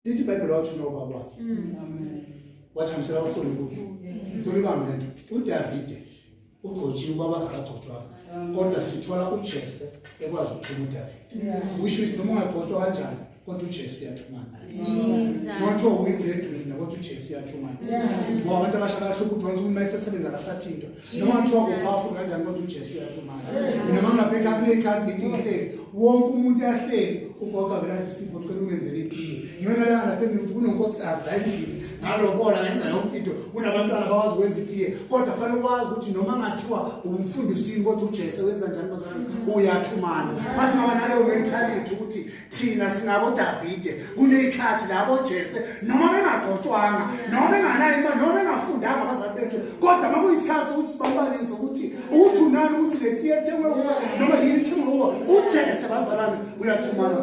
lithi iBhayibheli wathi nobaba wakhe wathambisela abafuni ukuthi ntolibambe lento uDavide ugcotshiwe ubaba akagcotshwa kodwa sithola uJese ekwazi ukuthuma uDavide which means noma ungagcotshwa kanjani kodwa uJesu uyathumana ngathiwa uyibredwina kodwa uJesu uyathumana ngoba abantu abasha bahlupha ukuthi wanze uma esesebenza kasathinto noma kuthiwa kupowerful kanjani kodwa uJesu uyathumana mina mangingabheka kule card lithi ngihleli wonke umuntu yahleli ugoga vela athi sipho cela umenzele itiye ngiyona la understand ukuthi kunonkosikazi la endlini nalobola ngenza yonke into kunabantwana bakwazi ukwenza itiye kodwa fanele ukwazi ukuthi noma ngathiwa umfundisini kodwa uJesu wenza njani bazalwane uyathumana base ngaba naleyo mentality ukuthi thina sinabo Davide kuneyikhathi labo Jesu noma bengagcotshwanga noma benganayo imali noma bengafundanga abazali bethu kodwa makuyisikhathi ukuthi sibabalenze ukuthi unani ukuthi le tiye thengwe noma yini thengwe uJesu bazalwane uyathumana.